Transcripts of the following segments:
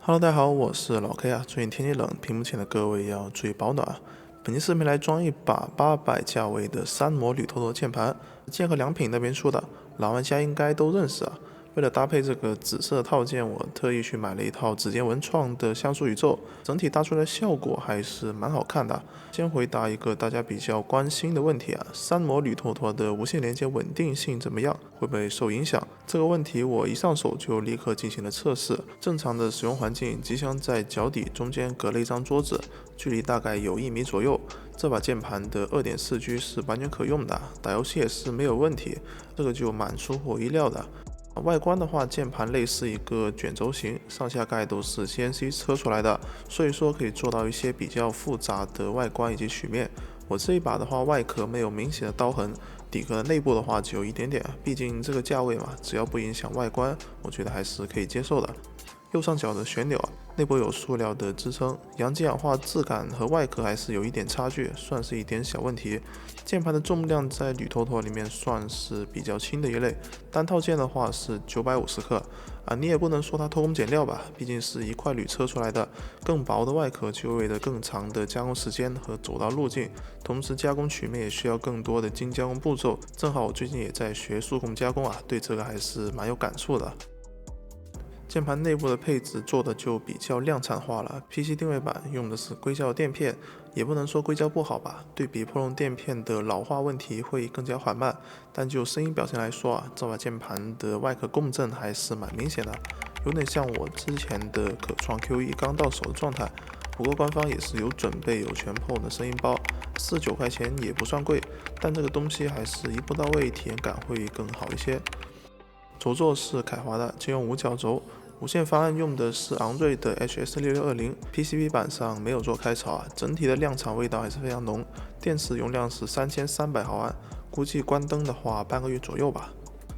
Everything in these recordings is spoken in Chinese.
Hello，大家好，我是老 K 啊。最近天气冷，屏幕前的各位要注意保暖啊。本期视频来装一把800价位的3模铝头头键盘，剑和良品那边出的，老玩家应该都认识啊。为了搭配这个紫色套件，我特意去买了一套指尖文创的像素宇宙，整体搭出来效果还是蛮好看的。先回答一个大家比较关心的问题啊，3模铝头头的无线连接稳定性怎么样？会不会受影响？这个问题我一上手就立刻进行了测试。正常的使用环境，机箱在脚底中间隔了一张桌子，距离大概有1米左右。这把键盘的2.4G 是完全可用的，打游戏也是没有问题，这个就蛮出乎我意料的。外观的话，键盘类似一个卷轴形，上下盖都是 CNC 车出来的，所以说可以做到一些比较复杂的外观以及曲面。我这一把的话，外壳没有明显的刀痕，底壳内部的话只有一点点，毕竟这个价位嘛，只要不影响外观，我觉得还是可以接受的。右上角的旋钮啊，内部有塑料的支撑，阳极氧化质感和外壳还是有一点差距，算是一点小问题。键盘的重量在铝头头里面算是比较轻的一类，单套件的话是950克啊，你也不能说它偷工减料吧，毕竟是一块铝车出来的，更薄的外壳就意味着更长的加工时间和走到路径，同时加工曲面也需要更多的精加工步骤。正好我最近也在学数控加工啊，对这个还是蛮有感触的。键盘内部的配置做的就比较量产化了 ，PC 定位板用的是硅胶垫片，也不能说硅胶不好吧，对比破窿垫片的老化问题会更加缓慢，但就声音表现来说啊，这把键盘的外壳共振还是蛮明显的，有点像我之前的可创 Q1 刚到手的状态。不过官方也是有准备有全破的声音包，49块钱也不算贵，但这个东西还是一步到位，体验感会更好一些。轴座是凯华的，兼用五角轴。无线方案用的是昂瑞的 HS6620，PCB 板上没有做开槽啊，整体的量产味道还是非常浓。电池容量是3300毫安，估计关灯的话半个月左右吧。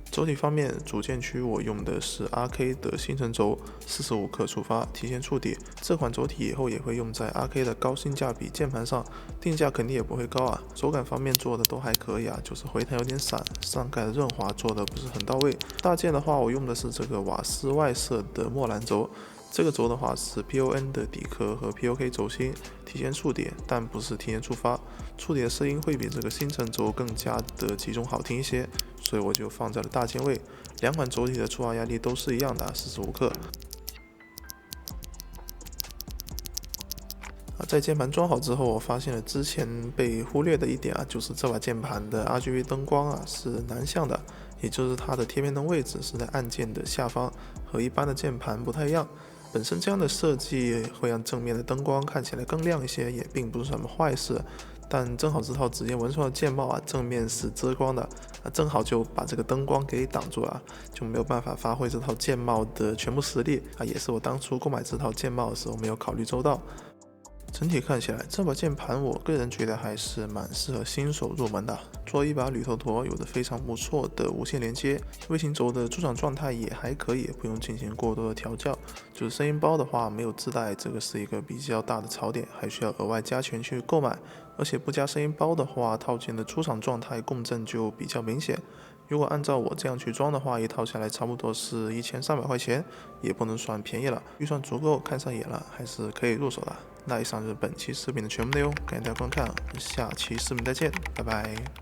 轴体方面，组件区我用的是 RK 的星辰轴，45克触发，提前触底。这款轴体以后也会用在 RK 的高性价比键盘上，定价肯定也不会高啊。手感方面做的都还可以啊，就是回弹有点散，上盖的润滑做的不是很到位。大件的话，我用的是这个瓦斯外设的墨蓝轴。这个轴的话是 PON 的底壳和 POK 轴心，提前触点，但不是提前触发。触点的声音会比这个星辰轴更加的集中好听一些，所以我就放在了大键位。两款轴体的触发压力都是一样的，45克。在键盘装好之后，我发现了之前被忽略的一点啊，就是这把键盘的 RGB 灯光啊是南向的，也就是它的贴片灯位置是在按键的下方，和一般的键盘不太一样。本身这样的设计会让正面的灯光看起来更亮一些，也并不是什么坏事。但正好这套指尖文创的键帽啊，正面是遮光的，正好就把这个灯光给挡住了，就没有办法发挥这套键帽的全部实力啊，也是我当初购买这套键帽的时候没有考虑周到。整体看起来，这把键盘我个人觉得还是蛮适合新手入门的。作为一把铝头头，有着非常不错的无线连接，微型轴的出厂状态也还可以，不用进行过多的调教。就是声音包的话没有自带，这个是一个比较大的槽点，还需要额外加钱去购买。而且不加声音包的话，套件的出厂状态共振就比较明显。如果按照我这样去装的话，一套下来差不多是1300块钱，也不能算便宜了。预算足够，看上眼了，还是可以入手的。那以上就是本期视频的全部内容，感谢大家观看，我们下期视频再见，拜拜。